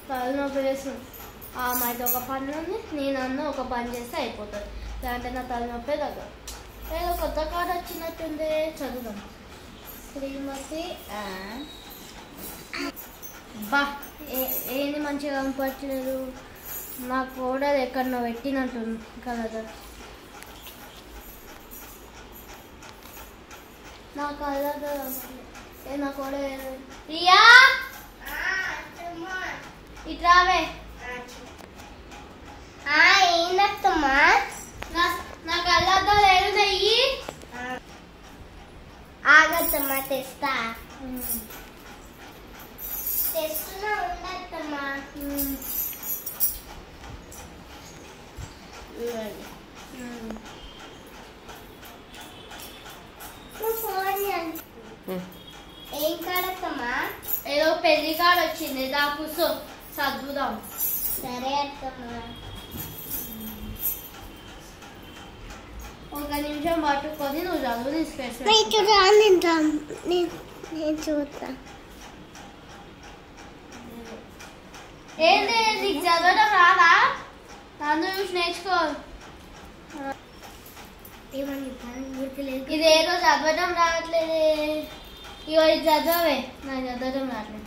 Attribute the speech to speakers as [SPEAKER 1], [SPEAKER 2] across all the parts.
[SPEAKER 1] తలనొప్పి వేస్తుంది. ఆమె అయితే ఒక పని ఉంది, నేనన్నా ఒక పని చేస్తే అయిపోతుంది. లేదంటే నా తలనొప్పే తగ్గదు. ఏదో కొత్త కార్డు వచ్చినట్టుంది, చదువుదాం. శ్రీమతి బా ఏంది మంచిగా కనపడట్లేదు. నా కోడలు ఎక్కడో పెట్టినట్టుంది కదా. నా కళ్ళతో నా కోడలు రియా ఇట్రావే.
[SPEAKER 2] ఏంటమ్మా?
[SPEAKER 1] నా కళ్ళతో లేదు నెయ్యి.
[SPEAKER 2] ఆగత్తమ్మా, తెస్తా. తెస్తున్నా, ఉండత్తమ్మా. ఏం కాడత్తమ్మా?
[SPEAKER 1] ఏదో పెళ్లి కాడ వచ్చింది, దా కూర్చో చదువుదాం.
[SPEAKER 2] సరే అత్తమ్మా.
[SPEAKER 1] ఒక నిమిషం పట్టుకొని నువ్వు చదువు తీసుకెళ్ళి.
[SPEAKER 2] నేను చూస్తా.
[SPEAKER 1] ఏంటి నీకు చదవడం రాదా? నన్ను చూసి నేర్చుకో. ఇదేదో చదవడం రావట్లేదే. ఇగో ఇది చదవే, నాకు చదవడం రావట్లేదు.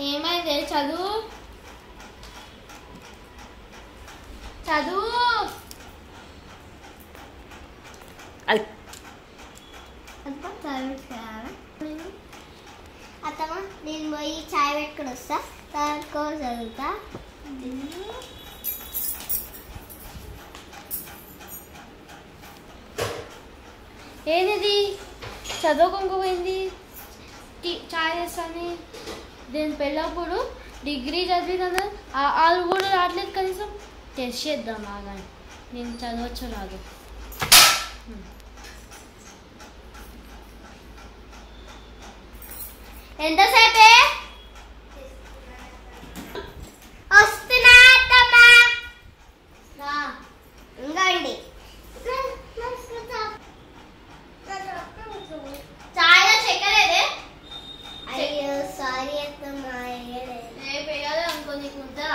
[SPEAKER 1] ఏమైంది? చదువు చదువు.
[SPEAKER 2] అత్తమ్మా, నేను పోయి చాయ్ పెట్టుకుని వస్తా. తనకో చదువుతా.
[SPEAKER 1] ఏంది చదువుకోకపోయింది? చాయ్ చేస్తాను. దీని పెళ్ళప్పుడు డిగ్రీ చదివిన వాళ్ళు కూడా రావట్లేదు. కనీసం టెస్ట్ చేద్దాం బాగా. నేను చదవచ్చు రాదు. ఎంతసేపే
[SPEAKER 2] వస్తున్నా అత్తమ్మా. ఇంకండి
[SPEAKER 1] చాయ్ చక్కెరేదే.
[SPEAKER 2] అయ్యో సారీ అత్తమ్మా.
[SPEAKER 1] రేపు వేయాలి అనుకో, నీకు ఉంటుందా?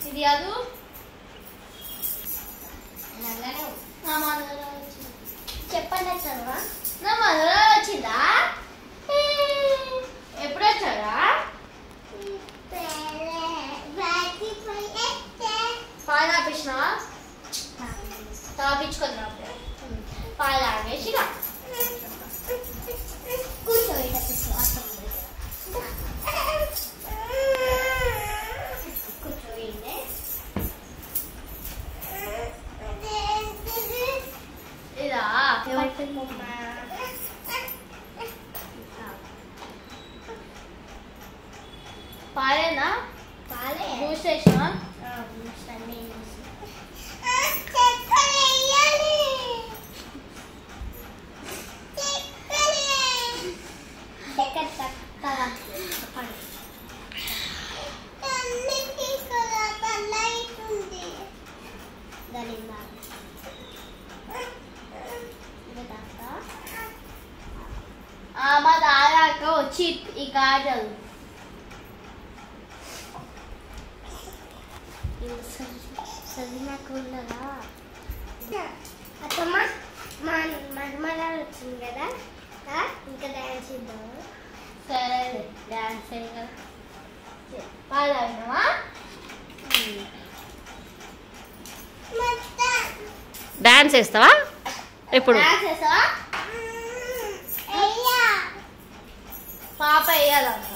[SPEAKER 1] ఇది అది
[SPEAKER 2] చెప్పండి అత్తమ్మా.
[SPEAKER 1] నా మదర్ వచ్చిందా? ఎప్పుడు వచ్చారా? పాలు ఆపించిన తాపించుకున్నా. పాలు ఆగేసి పాలేనా?
[SPEAKER 2] పాలే.
[SPEAKER 1] బూస్ట్ వేసినా? మా దాదాక వచ్చి ఈ కాజల్
[SPEAKER 2] చదివినాక ఉండదా? అత్తమ్మ మా మన్మరాలు వచ్చింది కదా ఇంకా డాన్స్ ఇద్దాము.
[SPEAKER 1] సరే డాన్స్ కదా పాలు తాగినావా? డాన్స్ వేస్తావా ఇప్పుడు?
[SPEAKER 2] డాన్స్ చేస్తావా?
[SPEAKER 1] పాప వేయాలంట.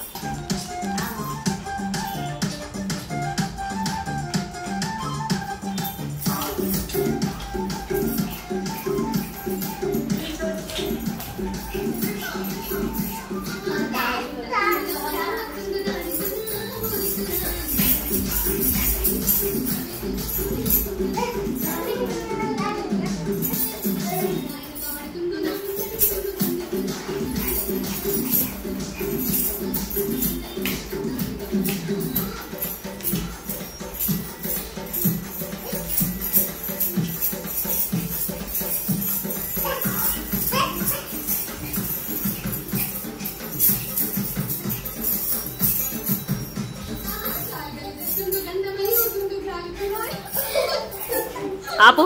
[SPEAKER 1] ఆపు.